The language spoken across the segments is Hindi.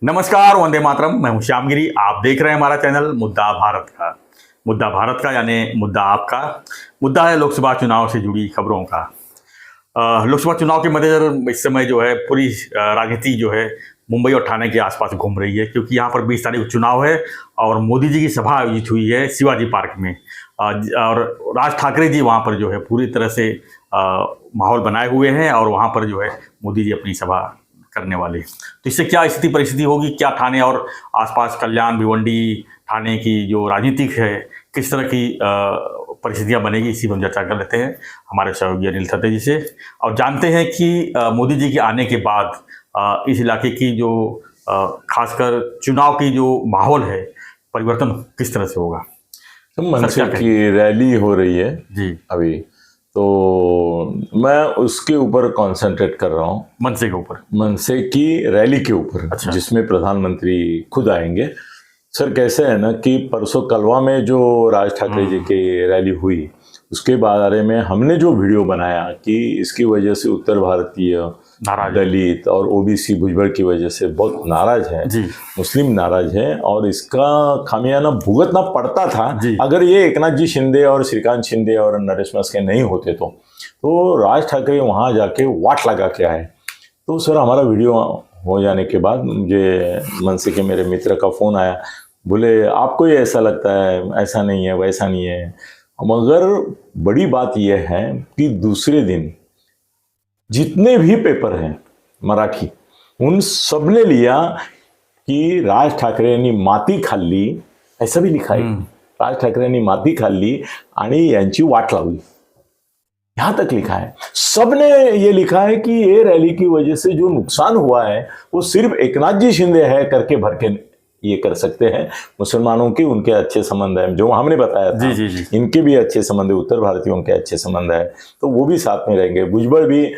नमस्कार, वंदे मातरम। मैं हूं श्यामगिरी। आप देख रहे हैं हमारा चैनल मुद्दा भारत का। मुद्दा भारत का यानी मुद्दा आपका। मुद्दा है लोकसभा चुनाव से जुड़ी खबरों का। लोकसभा चुनाव के मद्देनजर इस समय जो है पूरी राजनीति जो है मुंबई और ठाणे के आसपास घूम रही है, क्योंकि यहाँ पर 20 तारीख को चुनाव है और मोदी जी की सभा आयोजित हुई है शिवाजी पार्क में। और राज ठाकरे जी वहाँ पर जो है पूरी तरह से माहौल बनाए हुए हैं और वहाँ पर जो है मोदी जी अपनी सभा करने वाले। तो इससे क्या स्थिति परिस्थिति होगी, क्या ठाणे और आसपास कल्याण, भिवंडी, ठाणे की जो राजनीतिक है किस तरह की परिस्थितियां बनेगी, इसी पर चर्चा कर लेते हैं हमारे सहयोगी अनिल सत्ते जी से और जानते हैं कि मोदी जी के आने के बाद इस इलाके की जो खासकर चुनाव की जो माहौल है परिवर्तन किस तरह से होगा। तो मनसे की रैली हो रही है जी अभी, तो मैं उसके ऊपर कंसंट्रेट कर रहा हूँ। मनसे के ऊपर, मनसे की रैली के ऊपर। अच्छा। जिसमें प्रधानमंत्री खुद आएंगे। सर कैसे है ना कि परसों कलवा में जो राज ठाकरे जी की रैली हुई, उसके बारे में हमने जो वीडियो बनाया कि इसकी वजह से उत्तर भारतीय दलित और ओबीसी भुजबल की वजह से बहुत नाराज है, मुस्लिम नाराज है और इसका खामियाना भुगतना पड़ता था अगर ये एकनाथ जी शिंदे और श्रीकांत शिंदे और नरेश मस्के नहीं होते तो राज ठाकरे वहाँ जाके वाट लगा के आए। तो सर हमारा वीडियो हो जाने के बाद मुझे मनसे के मेरे मित्र का फ़ोन आया, बोले आपको ये ऐसा लगता है, ऐसा नहीं है, वैसा नहीं है। मगर बड़ी बात यह है कि दूसरे दिन जितने भी पेपर हैं मराठी, उन सब ने लिया कि राज ठाकरे ने माती खाल्ली, ऐसा भी लिखा है। राज ठाकरे ने माती खाल्ली आणि यांची वाट लावली, यहां तक लिखा है। सबने ये लिखा है कि ये रैली की वजह से जो नुकसान हुआ है वो सिर्फ एकनाथ जी शिंदे है करके भर के ये कर सकते हैं। मुसलमानों के उनके अच्छे संबंध है, जो हमने बताया था। जी। इनके भी अच्छे संबंध है, उत्तर भारतीयों के अच्छे संबंध है, तो वो भी साथ में रहेंगे। भुजबल भी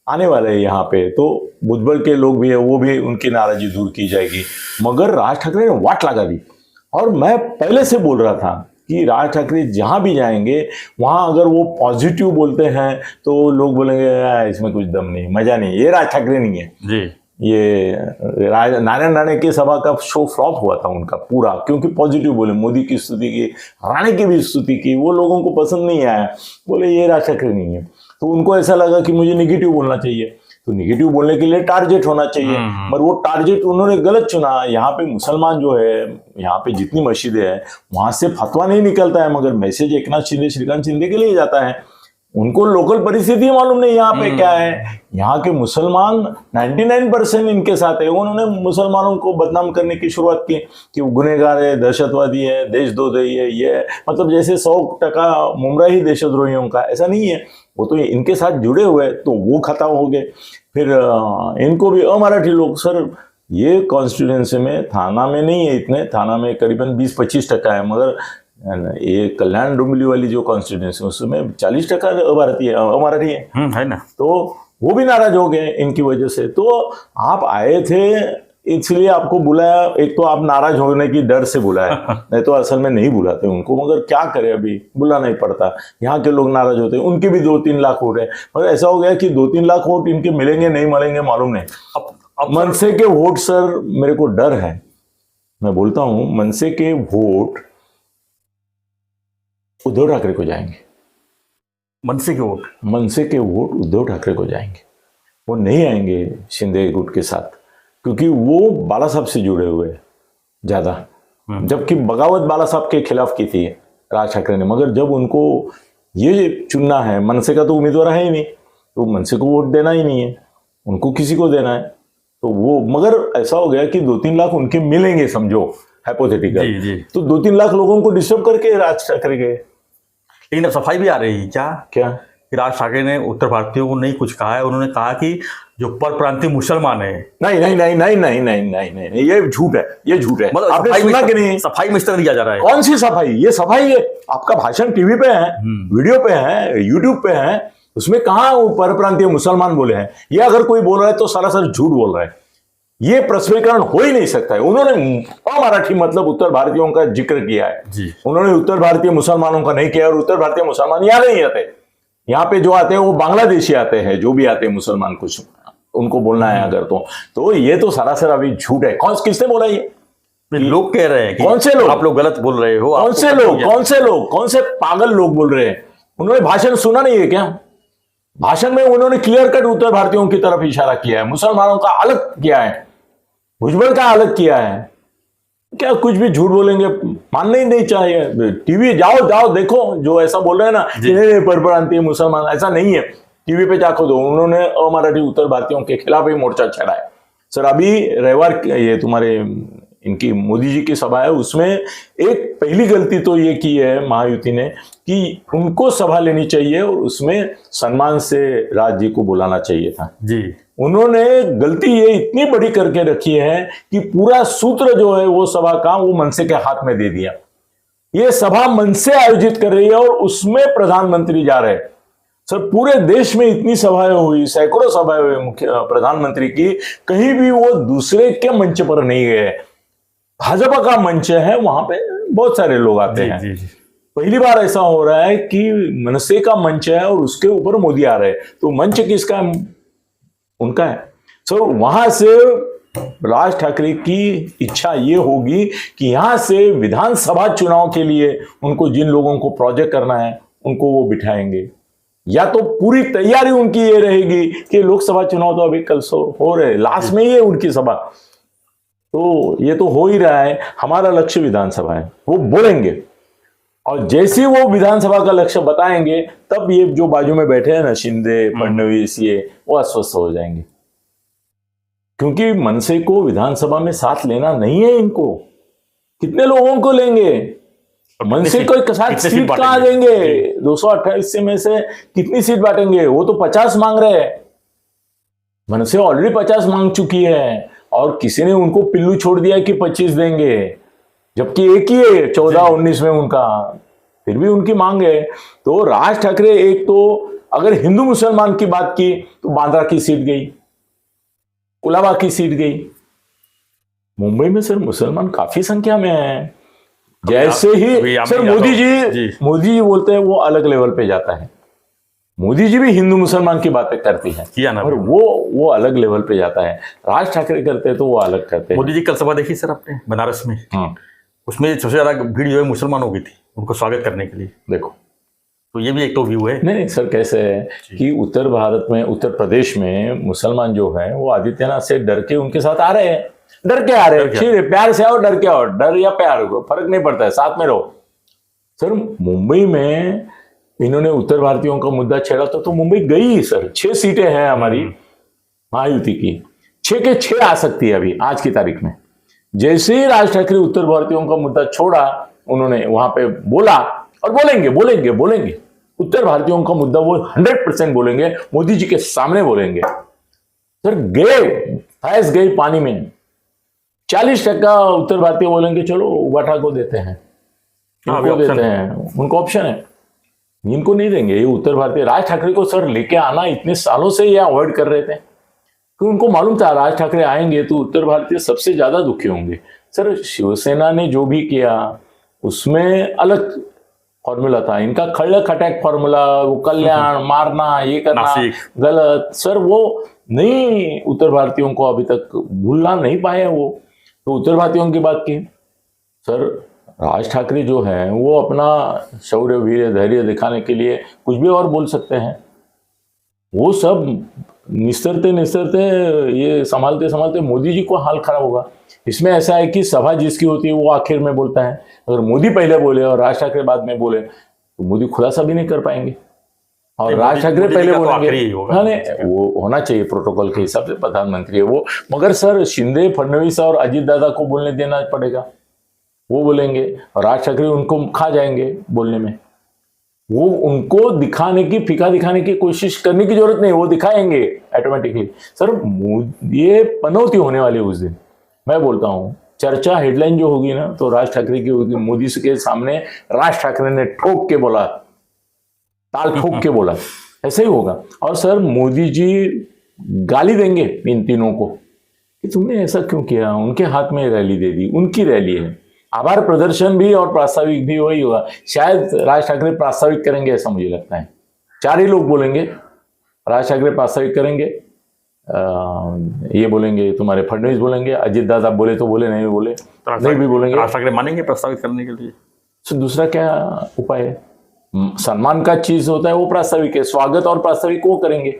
आने वाले हैं यहाँ पे, तो भुजबल के लोग भी है, वो भी उनकी नाराजगी दूर की जाएगी। मगर राज ठाकरे ने वाट लगा दी और मैं पहले से बोल रहा था कि राज ठाकरे जहाँ भी जाएंगे वहाँ अगर वो पॉजिटिव बोलते हैं तो लोग बोलेंगे इसमें कुछ दम नहीं, मजा नहीं, ये राज ठाकरे नहीं है जी। ये नारायण राणे की सभा का शो फ्लॉप हुआ था उनका पूरा, क्योंकि पॉजिटिव बोले, मोदी की स्तुति की, राणे की भी स्तुति की, वो लोगों को पसंद नहीं आया, बोले ये राज ठाकरे नहीं है। तो उनको ऐसा लगा कि मुझे निगेटिव बोलना चाहिए, तो निगेटिव बोलने के लिए टारगेट होना चाहिए, पर वो टारगेट उन्होंने गलत चुना। यहाँ पे मुसलमान जो है, यहाँ पे जितनी मस्जिदें हैं वहां से फतवा नहीं निकलता है, मगर मैसेज एकनाथ शिंदे, श्रीकांत शिंदे के लिए जाता है। उनको लोकल परिस्थिति मालूम नहीं यहाँ पे क्या है। यहाँ के मुसलमान 99% इनके साथ है। उन्होंने मुसलमानों को बदनाम करने की शुरुआत की कि वो गुनहगार है, दहशतवादी है, देशद्रोही है, ये मतलब जैसे 100% मुमरा ही देशद्रोहियों का, ऐसा नहीं है। वो तो इनके साथ जुड़े हुए, तो वो खत्म हो गए। फिर इनको भी अमराठी लोग, सर ये कॉन्स्टिट्यूंसी में थाना में नहीं है इतने, थाना में करीबन 20-25% है, मगर ये कल्याण डोंबिवली वाली जो कॉन्स्टिट्यूंसी उसमें 40% अमराठी है ना। तो वो भी नाराज हो गए इनकी वजह से। तो आप आए थे इसलिए आपको बुलाया, एक तो आप नाराज होने की डर से बुलाया, नहीं तो असल में नहीं बुलाते उनको, मगर क्या करें, अभी बुलाना ही पड़ता। यहाँ के लोग नाराज होते हैं, उनके भी 2-3 लाख वोट है, मगर ऐसा हो गया कि 2-3 लाख वोट इनके मिलेंगे नहीं मिलेंगे मालूम नहीं। अब मनसे के वोट सर मेरे को डर है, मैं बोलता हूं मनसे के वोट उद्धव ठाकरे को जाएंगे। मनसे के वोट उद्धव ठाकरे को जाएंगे, वो नहीं आएंगे शिंदे गुट के साथ, क्योंकि वो बाला साहब से जुड़े हुए हैं ज्यादा। जबकि बगावत बाला साहब के खिलाफ की थी राज ठाकरे ने, मगर जब उनको ये चुनना है, मनसे का तो उम्मीदवार है ही नहीं, तो मनसे को वोट देना ही नहीं है, उनको किसी को देना है, तो वो मगर ऐसा हो गया कि 2-3 लाख उनके मिलेंगे, समझो हाइपोथेटिकल। तो 2-3 लाख लोगों को डिस्टर्ब करके राज ठाकरे गए। लेकिन अब सफाई भी आ रही है क्या कि राज ठाकरे ने उत्तर भारतीयों को नहीं कुछ कहा है। उन्होंने कहा कि जो परप्रांतीय मुसलमान है, नहीं, ये झूठ है, ये झूठ है। मतलब आपने सुना कि नहीं, सफाई में इस तरह दिया जा रहा है। कौन सी सफाई? ये सफाई है, आपका भाषण टीवी पे है, वीडियो पे है, यूट्यूब पे है, उसमें कहाँ वो परप्रांतीय मुसलमान बोले हैं? ये अगर कोई बोल रहा है तो सरासर झूठ बोल रहा है, ये प्रश्नीकरण हो ही नहीं सकता है। उन्होंने अमराठी मतलब उत्तर भारतीयों का जिक्र किया है जी। उन्होंने उत्तर भारतीय मुसलमानों का नहीं किया, और उत्तर भारतीय मुसलमान यहाँ नहीं आते, यहाँ पे जो आते हैं वो बांग्लादेशी आते हैं, जो भी आते हैं मुसलमान कुछ उनको बोलना है अगर तो ये तो सरासर अभी झूठ है। किसने बोला ये? लोग कह रहे हैं कि कौन से लोग? आप लोग गलत बोल रहे हो। कौन से पागल लोग बोल रहे हैं? उन्होंने भाषण सुना नहीं है क्या? भाषण में उन्होंने क्लियर कट उत्तर भारतीयों की तरफ इशारा किया है, मुसलमानों का अलग किया है, भुजबल का अलग किया है। क्या कुछ भी झूठ बोलेंगे, मानना ही नहीं चाहिए। टीवी जाओ देखो, जो ऐसा बोल रहे हैं ना कि परप्रांतीय मुसलमान, ऐसा नहीं है। टीवी पे जाकर दो, उन्होंने अमराठी उत्तर भारतीयों के खिलाफ ही मोर्चा छेड़ा है। सर अभी रविवार ये तुम्हारे इनकी मोदी जी की सभा है, उसमें एक पहली गलती तो ये की है महायुति ने कि उनको सभा लेनी चाहिए और उसमें सम्मान से राज जी को बुलाना चाहिए था जी। उन्होंने गलती ये इतनी बड़ी करके रखी है कि पूरा सूत्र जो है वो सभा का वो मनसे के हाथ में दे दिया। ये सभा मनसे आयोजित कर रही है और उसमें प्रधानमंत्री जा रहे हैं। सर पूरे देश में इतनी सभाएं हुई, सैकड़ों सभाएं हुई मुख्य प्रधानमंत्री की, कहीं भी वो दूसरे के मंच पर नहीं गए। भाजपा का मंच है, वहां पे बहुत सारे लोग आते हैं। जी। पहली बार ऐसा हो रहा है कि मनसे का मंच है और उसके ऊपर मोदी आ रहे हैं, तो मंच किसका है? उनका है। सो वहां से राज ठाकरे की इच्छा ये होगी कि यहां से विधानसभा चुनाव के लिए उनको जिन लोगों को प्रोजेक्ट करना है उनको वो बिठाएंगे, या तो पूरी तैयारी उनकी ये रहेगी कि लोकसभा चुनाव तो अभी कल हो रहे, लास्ट में ही है उनकी सभा, तो ये तो हो ही रहा है। हमारा लक्ष्य विधानसभा है, वो बोलेंगे, और जैसे वो विधानसभा का लक्ष्य बताएंगे तब ये जो बाजू में बैठे हैं ना शिंदे फडणवीस, ये वो अस्वस्थ हो जाएंगे, क्योंकि मनसे को विधानसभा में साथ लेना नहीं है इनको। कितने लोगों को लेंगे? मनसे को साथ सीट कहां देंगे? 228 में से कितनी सीट बांटेंगे? वो तो 50 मांग रहे हैं, मनसे ऑलरेडी 50 मांग चुकी है, और किसी ने उनको पिल्लू छोड़ दिया कि 25 देंगे, जबकि एक ही है 14-19 में उनका, फिर भी उनकी मांग है। तो राज ठाकरे एक तो अगर हिंदू मुसलमान की बात की तो बांद्रा की सीट गई, कुलाबा की सीट गई। मुंबई में सर मुसलमान काफी संख्या में है। जैसे ही सर मोदी जी बोलते हैं वो अलग लेवल पे जाता है। मोदी जी भी हिंदू मुसलमान की बातें करती है और वो अलग लेवल पे जाता है। राज ठाकरे करते हैं तो वो अलग करते हैं। मोदी जी कल सभा देखी सर आपने बनारस में? उसमें सबसे ज्यादा भीड़ जो है मुसलमानों की थी, उनको स्वागत करने के लिए। देखो, तो ये भी एक तो व्यू है। नहीं सर, कैसे है कि उत्तर भारत में, उत्तर प्रदेश में मुसलमान जो है वो आदित्यनाथ से डर के उनके साथ आ रहे हैं। डर के आ रहे हैं, ठीक है, प्यार से आओ, डर के आओ, डर या प्यार फर्क नहीं पड़ता है, साथ में रहो। सर मुंबई में इन्होंने उत्तर भारतीयों का मुद्दा छेड़ा तो मुंबई गई सर। 6 सीटें हैं हमारी महायुति की, 6 के 6 आ सकती है अभी आज की तारीख में। जैसे ही राज ठाकरे उत्तर भारतीयों का मुद्दा छोड़ा, उन्होंने वहां पे बोला, और बोलेंगे उत्तर भारतीयों का मुद्दा वो 100% बोलेंगे, मोदी जी के सामने बोलेंगे। सर फैस गए पानी में। 40% उत्तर भारतीय बोलेंगे चलो उबाठा को देते हैं, इनको देते हैं, उनको ऑप्शन है, इनको नहीं देंगे। ये उत्तर भारतीय राज ठाकरे को सर लेके आना इतने सालों से ये अवॉइड कर रहे थे, क्योंकि उनको मालूम था राज ठाकरे आएंगे तो उत्तर भारतीय सबसे ज्यादा दुखी होंगे। सर शिवसेना ने जो भी किया उसमें अलग फॉर्मूला था, इनका खड़क अटैक फॉर्मूला, वो कल्याण मारना, ये करना गलत। सर वो नहीं, उत्तर भारतीयों को अभी तक भूलना नहीं पाए वो। तो उत्तर भारतीयों की बात की सर, राज ठाकरे जो है वो अपना शौर्य वीर धैर्य दिखाने के लिए कुछ भी और बोल सकते हैं। वो सब निस्तरते ये संभालते मोदी जी को हाल खराब होगा। इसमें ऐसा है कि सभा जिसकी होती है वो आखिर में बोलता है। अगर मोदी पहले बोले और राज ठाकरे बाद में बोले तो मोदी खुलासा भी नहीं कर पाएंगे, और राज ठाकरे पहले बोलेंगे। हाँ, वो होना चाहिए प्रोटोकॉल के हिसाब से, प्रधानमंत्री है वो। मगर सर शिंदे फडणवीस और अजीत दादा को बोलने देना पड़ेगा, वो बोलेंगे और राज ठाकरे उनको खा जाएंगे बोलने में। वो उनको दिखाने की, फीका दिखाने की कोशिश करने की जरूरत नहीं, वो दिखाएंगे ऑटोमेटिकली। सर ये पनौती होने वाली उस दिन, मैं बोलता हूँ। चर्चा हेडलाइन जो होगी ना तो राज ठाकरे की होगी। मोदी के सामने राज ठाकरे ने ठोक के बोला, ताल ठोक के बोला, ऐसा ही होगा। और सर मोदी जी गाली देंगे इन तीनों को कि तुमने ऐसा क्यों किया। उनके हाथ में रैली दे दी, उनकी रैली है। आभार प्रदर्शन भी और प्रास्ताविक भी वही होगा। शायद राज ठाकरे प्रास्ताविक करेंगे, ऐसा मुझे लगता है। 4 ही लोग बोलेंगे, राज ठाकरे प्रास्ताविक करेंगे, ये बोलेंगे, तुम्हारे फडणवीस बोलेंगे, अजित दादा बोले तो बोले, नहीं बोले नहीं भी बोलेंगे। राज ठाकरे मानेंगे प्रस्तावित करने के लिए? तो दूसरा क्या उपाय है? सम्मान का चीज होता है वो प्रास्ताविक है, स्वागत और प्रास्ताविक वो करेंगे,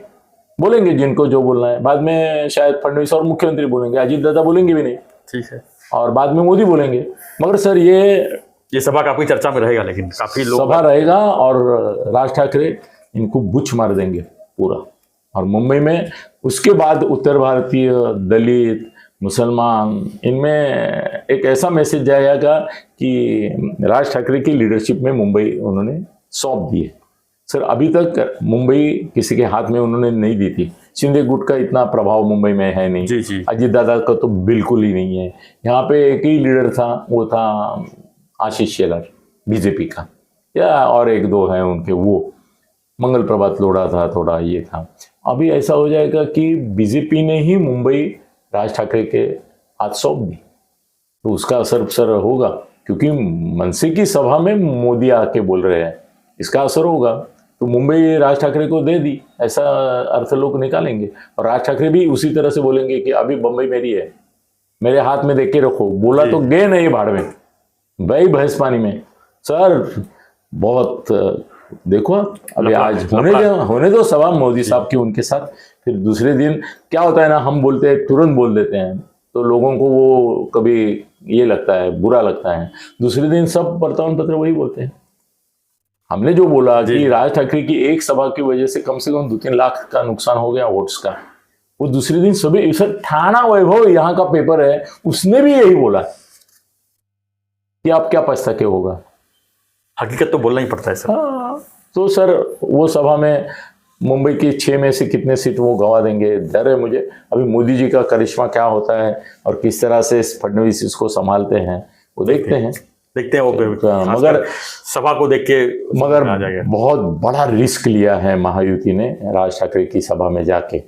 बोलेंगे जिनको जो बोलना है। बाद में शायद फडणवीस और मुख्यमंत्री बोलेंगे, अजित दादा बोलेंगे भी नहीं, ठीक है, और बाद में मोदी बोलेंगे। मगर सर ये सभा काफी चर्चा में रहेगा, लेकिन काफी लोग सभा रहेगा और राज ठाकरे इनको बुच मार देंगे पूरा। और मुंबई में उसके बाद उत्तर भारतीय, दलित, मुसलमान, इनमें एक ऐसा मैसेज जाएगा कि राज ठाकरे की लीडरशिप में मुंबई उन्होंने सौंप दी है। सर अभी तक मुंबई किसी के हाथ में उन्होंने नहीं दी थी। शिंदे गुट का इतना प्रभाव मुंबई में है नहीं, जी जी, अजित दादा का तो बिल्कुल ही नहीं है। यहाँ पे एक ही लीडर था, वो था आशीष शेलार बीजेपी का, या और एक दो हैं उनके, वो मंगल प्रभात लोढ़ा था, थोड़ा ये था। अभी ऐसा हो जाएगा कि बीजेपी ने ही मुंबई राज ठाकरे के हाथ सौंप दी, तो उसका असर सर होगा, क्योंकि मनसे की सभा में मोदी आके बोल रहे हैं, इसका असर होगा। तो मुंबई राज ठाकरे को दे दी, ऐसा अर्थ लोग निकालेंगे। और राज ठाकरे भी उसी तरह से बोलेंगे कि अभी बम्बई मेरी है, मेरे हाथ में देख के रखो। बोला तो गए नहीं भाड़ में, भाई भैंस पानी में। सर बहुत देखो अभी आज होने दो सभा मोदी साहब की उनके साथ, फिर दूसरे दिन क्या होता है ना, हम बोलते हैं तुरंत बोल देते हैं, तो लोगों को वो कभी ये लगता है, बुरा लगता है। दूसरे दिन सब वर्तमान पत्र वही बोलते हैं। हमने जो बोला कि राज ठाकरे की एक सभा की वजह से कम 2-3 लाख का नुकसान हो गया वोट्स का, वो दूसरे दिन सभी, सर ठाणा वैभव यहाँ का पेपर है, उसने भी यही बोला कि आप क्या पछता के होगा। हकीकत तो बोलना ही पड़ता है सर। हाँ, तो सर वो सभा में मुंबई की 6 में से कितने सीट वो गंवा देंगे, डर है मुझे। अभी मोदी जी का करिश्मा क्या होता है और किस तरह से फडणवीस इसको संभालते हैं, वो देखते हैं वो, मगर सभा को देख के मगर बहुत बड़ा रिस्क लिया है महायुति ने राज ठाकरे की सभा में जाके।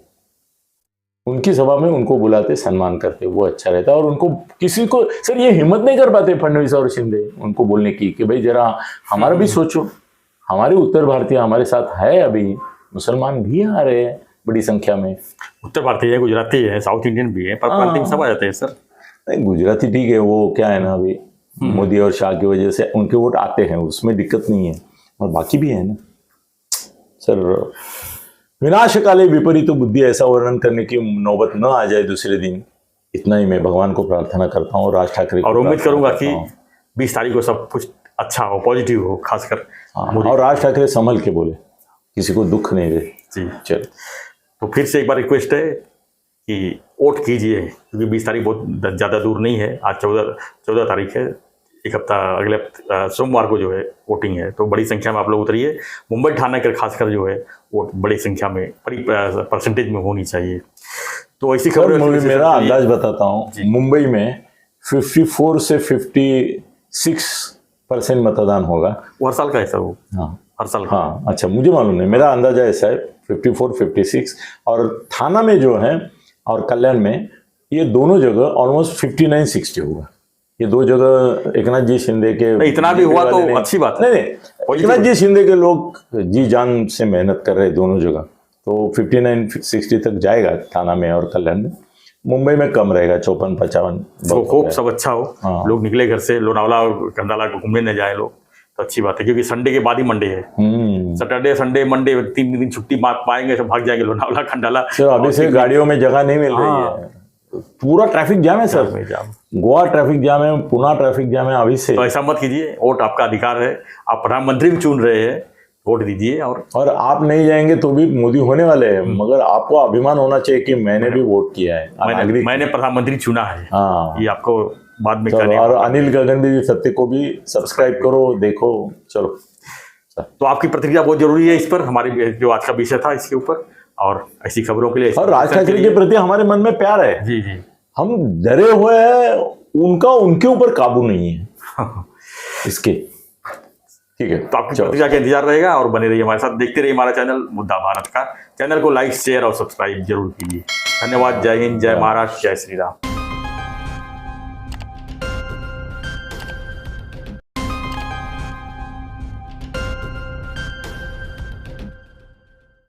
उनकी सभा में उनको बुलाते, सम्मान करते, वो अच्छा रहता। और उनको किसी को सर ये हिम्मत नहीं कर पाते फडणवीस और शिंदे उनको बोलने की कि भाई जरा हमारा भी सोचो, हमारे उत्तर भारतीय हमारे साथ है, अभी मुसलमान भी आ रहे हैं बड़ी संख्या में। उत्तर भारतीय है, गुजराती है, साउथ इंडियन भी है, पर प्रांतिक सब आ जाते हैं सर। नहीं गुजराती ठीक है, वो क्या है ना, अभी मोदी और शाह की वजह से उनके वोट आते हैं, उसमें दिक्कत नहीं है, और बाकी भी है ना सर। विनाशकाले विपरीत बुद्धि ऐसा वर्णन करने की नौबत न आ जाए दूसरे दिन, इतना ही मैं भगवान को प्रार्थना करता हूँ, राज ठाकरे को, और उम्मीद करूंगा कि 20 तारीख को सब कुछ अच्छा हो, पॉजिटिव हो, खासकर और राज ठाकरे संभल के बोले, किसी को दुख नहीं दे। जी चल, तो फिर से एक बार रिक्वेस्ट है कि वोट कीजिए, क्योंकि 20 तारीख बहुत ज़्यादा दूर नहीं है। आज 14 तारीख है, एक हफ्ता अगले सोमवार को जो है वोटिंग है, तो बड़ी संख्या में आप लोग उतरिए। मुंबई ठाणे कर खासकर जो है वोट बड़ी संख्या में, बड़ी परसेंटेज में होनी चाहिए। तो ऐसी खबर मेरा अंदाज बताता हूँ, मुंबई में 54 से 56% मतदान होगा। वो हर साल का ऐसा हो, हाँ हर साल। हाँ अच्छा, मुझे मालूम नहीं, मेरा अंदाजा ऐसा है 54-56। और थाना में जो है और कल्याण में, ये दोनों जगह ऑलमोस्ट 59-60 होगा। ये दो जगह एकनाथ जी शिंदे के, इतना भी हुआ तो अच्छी बात है। नहीं एकनाथ जी शिंदे के लोग जी जान से मेहनत कर रहे हैं दोनों जगह, तो 59-60 तक जाएगा थाना में और कल्याण में। मुंबई में कम रहेगा, 54-55। तो खूब सब अच्छा हो। हाँ। लोग निकले घर से, लोनावला और कंडाला को घूमने न जाए लोग, तो अच्छी बात है, क्योंकि संडे के बाद ही मंडे है। सैटरडे संडे मंडे 3 दिन छुट्टी पाएंगे, सब भाग जाएंगे लोनावला खंडाला। अभी से गाड़ियों में जगह नहीं मिल रही है, पूरा ट्रैफिक जाम है सर। गोवा ट्रैफिक जाम है, पुणे ट्रैफिक जाम है अभी से। तो ऐसा मत कीजिए, वोट आपका अधिकार है, आप प्रधानमंत्री भी चुन रहे हैं, वोट दीजिए। और आप नहीं जाएंगे तो भी मोदी होने वाले हैं, मगर आपको अभिमान होना चाहिए कि मैंने भी वोट किया है, मैंने प्रधानमंत्री चुना है। हाँ, ये आपको बाद में करना। और अनिल गगन भी सत्य को भी सब्सक्राइब करो, देखो। चलो, तो आपकी प्रतिक्रिया बहुत जरूरी है इस पर, हमारी जो आज का विषय था इसके ऊपर, और ऐसी खबरों के लिए। और राज ठाकरे के प्रति हमारे मन में प्यार है। जी जी, हम डरे हुए हैं, उनका उनके ऊपर काबू नहीं है इसके। ठीक है, तो आपकी प्रतिक्रिया का इंतजार रहेगा, और बने रहिए हमारे साथ, देखते रहिए हमारा चैनल मुद्दा भारत का। चैनल को लाइक, शेयर और सब्सक्राइब जरूर कीजिए। धन्यवाद। जय हिंद, जय महाराष्ट्र, जय श्री राम।